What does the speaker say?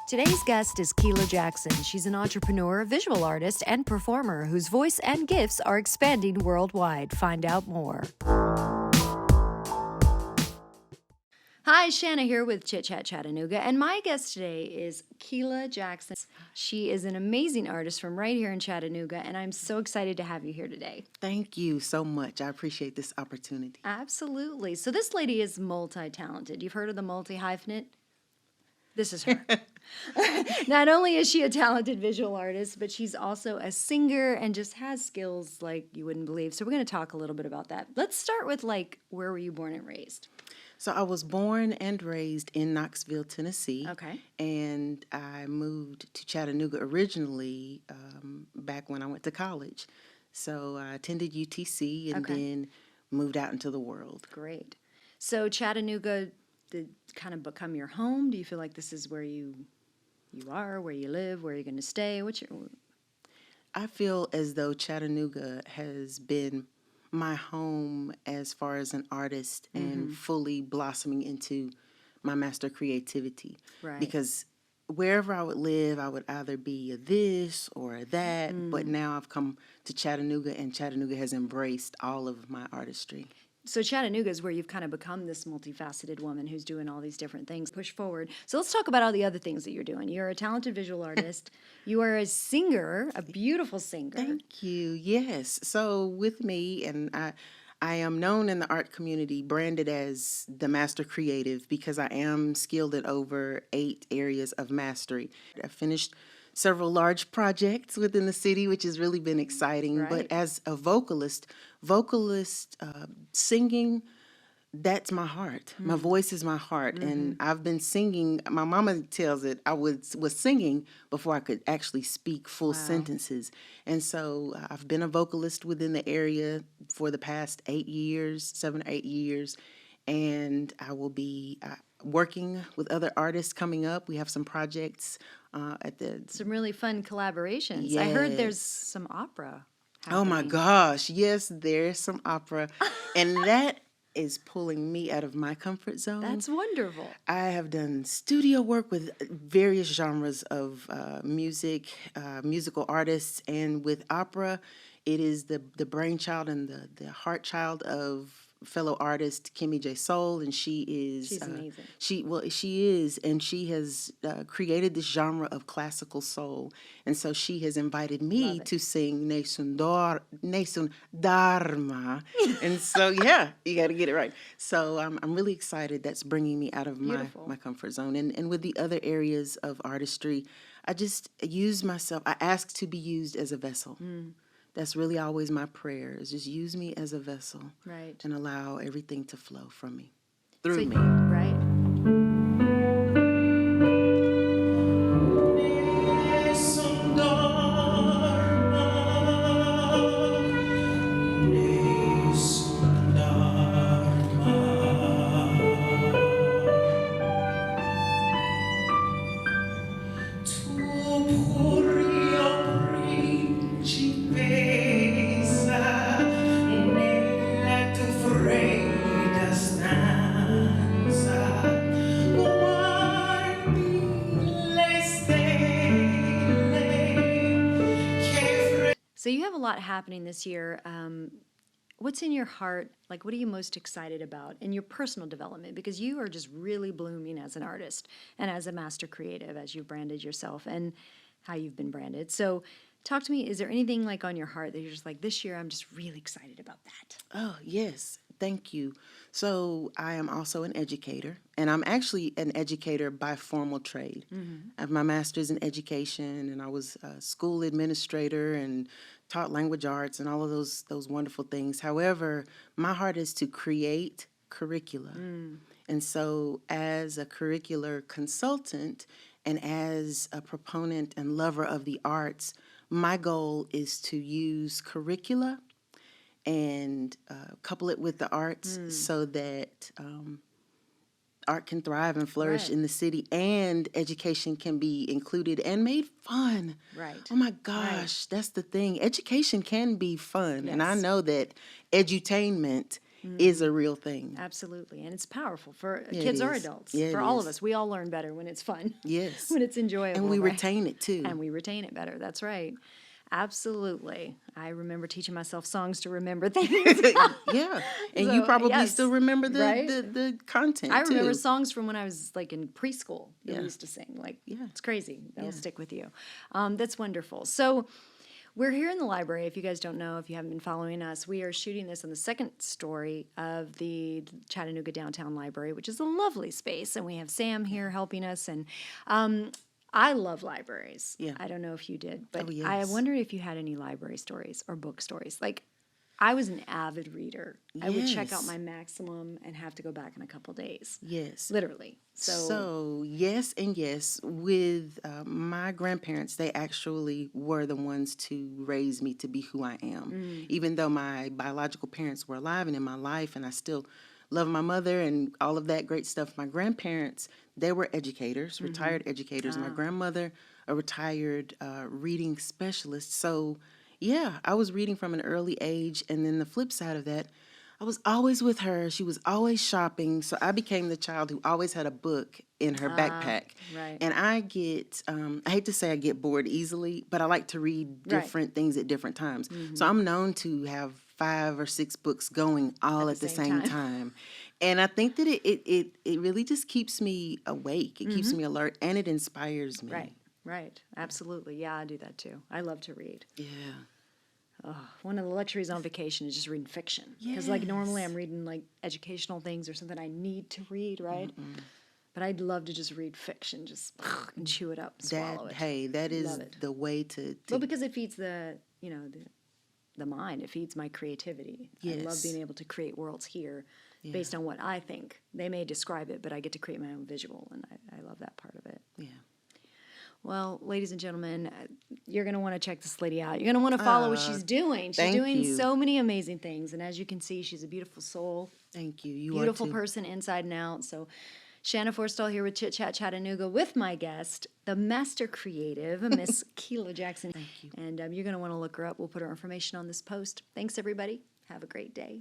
Today's guest is Keelah Jackson. She's an entrepreneur, visual artist, and performer whose voice and gifts are expanding worldwide. Find out more. Hi, Shanna here with Chit-Chat Chattanooga, and my guest today is Keelah Jackson. She is an amazing artist from right here in Chattanooga, and I'm so excited to have you here today. Thank you so much. I appreciate this opportunity. Absolutely. So this lady is multi-talented. You've heard of the multi-hyphenate? This is her. Not only is she a talented visual artist, but she's also a singer and just has skills like you wouldn't believe. So we're going to talk a little bit about that. Let's start with, where were you born and raised? So I was born and raised in Knoxville, Tennessee. Okay. And I moved to Chattanooga originally back when I went to college. So I attended UTC and then moved out into the world. Great. So Chattanooga did kind of become your home? Do you feel like this is where you are, where you live, where you're going to stay? I feel as though Chattanooga has been my home as far as an artist and fully blossoming into my master creativity. Right. Because wherever I would live, I would either be a this or a that, but now I've come to Chattanooga, and Chattanooga has embraced all of my artistry. So Chattanooga is where you've kind of become this multifaceted woman who's doing all these different things. Push forward. So let's talk about all the other things that you're doing. You're a talented visual artist. You are a singer, a beautiful singer. Thank you. Yes. So with me, and I am known in the art community, branded as the master creative, because I am skilled at over 8 areas of mastery. I finished several large projects within the city, which has really been exciting. Right. But as a vocalist, singing, that's my heart. My voice is my heart. And I've been singing. My mama tells it I was singing before I could actually speak full sentences. And so I've been a vocalist within the area for the past 7 or 8 years. And I will be working with other artists coming up. We have some projects Some really fun collaborations. Yes. I heard there's some opera happening. Oh my gosh, yes, there's some opera. And that is pulling me out of my comfort zone. That's wonderful. I have done studio work with various genres of music, musical artists, and with opera, it is the brainchild and the heart child of fellow artist Kimmy J. Soul, and she's amazing. She is, and she has created this genre of classical soul, and so she has invited me to sing Nesun Dharma, and so yeah, you got to get it right. So I'm really excited. That's bringing me out of my comfort zone, and with the other areas of artistry, I just use myself. I ask to be used as a vessel. That's really always my prayer, is just use me as a vessel. Right. And allow everything to flow from me, through me. Right. So you have a lot happening this year. What's in your heart? What are you most excited about in your personal development? Because you are just really blooming as an artist and as a master creative, as you've branded yourself and how you've been branded. So talk to me. Is there anything on your heart that you're just this year, I'm just really excited about that? Oh, yes. Thank you. So I am also an educator, and I'm actually an educator by formal trade. I have my master's in education, and I was a school administrator and taught language arts and all of those wonderful things. However, my heart is to create curricula. And so as a curricular consultant and as a proponent and lover of the arts, my goal is to use curricula and couple it with the arts so that art can thrive and flourish in the city, and education can be included and made fun. Right. Oh my gosh, that's the thing. Education can be fun, and I Yes. know that edutainment is a real thing. Absolutely. And it's powerful for Yeah, it kids or is. adults, Yeah, it for all of is. us. We all learn better when it's fun, Yes. when it's enjoyable. And we right? retain it too. And we retain it better. That's right. Absolutely. I remember teaching myself songs to remember things. Yeah. And you So, probably yes, still remember right? the content I remember too. songs from when I was like in preschool that Yeah. we used to sing. Like, Yeah. it's crazy. That'll Yeah. stick with you. That's wonderful. So, we're here in the library. If you guys don't know, if you haven't been following us, we are shooting this on the second story of the Chattanooga Downtown Library, which is a lovely space. And we have Sam here helping us. And I love libraries. Yeah. I don't know if you did, but Oh, I yes. wondered if you had any library stories or book stories. Like, I was an avid reader. I would check out Yes. my maximum and have to go back in a couple days. Yes. Literally. So yes and yes. With my grandparents, they actually were the ones to raise me to be who I am. Even though my biological parents were alive and in my life, and I still love my mother and all of that great stuff. My grandparents, they were educators, retired educators. My grandmother, a retired reading specialist. So yeah, I was reading from an early age. And then the flip side of that, I was always with her. She was always shopping. So I became the child who always had a book in her backpack. right. And I hate to say I get bored easily, but I like to read different things at different times. So I'm known to have 5 or 6 books going all at the same time. And I think that it really just keeps me awake. It keeps me alert and it inspires me. Right. Absolutely. Yeah, I do that too. I love to read. Yeah. One of the luxuries on vacation is just reading fiction. Because like normally I'm reading like educational things or something I need to read, right? But I'd love to just read fiction, just and chew it up, swallow it. Hey, that is Love it. the way to Well, because it feeds the mind. It feeds my creativity. I love Yes. being able to create worlds here based on what I think. They may describe it, but I get to create my own visual, and I love that part of it. yeah. Well, ladies and gentlemen, you're going to want to check this lady out. You're going to want to follow what she's doing. She's thank doing you. so many amazing things. And as you can see, she's a beautiful soul, Thank you. You beautiful are too. person inside and out. So Shanna Forstall here with Chit-Chat Chattanooga with my guest, the master creative, Miss Keelah Jackson. Thank you. And you're going to want to look her up. We'll put her information on this post. Thanks, everybody. Have a great day.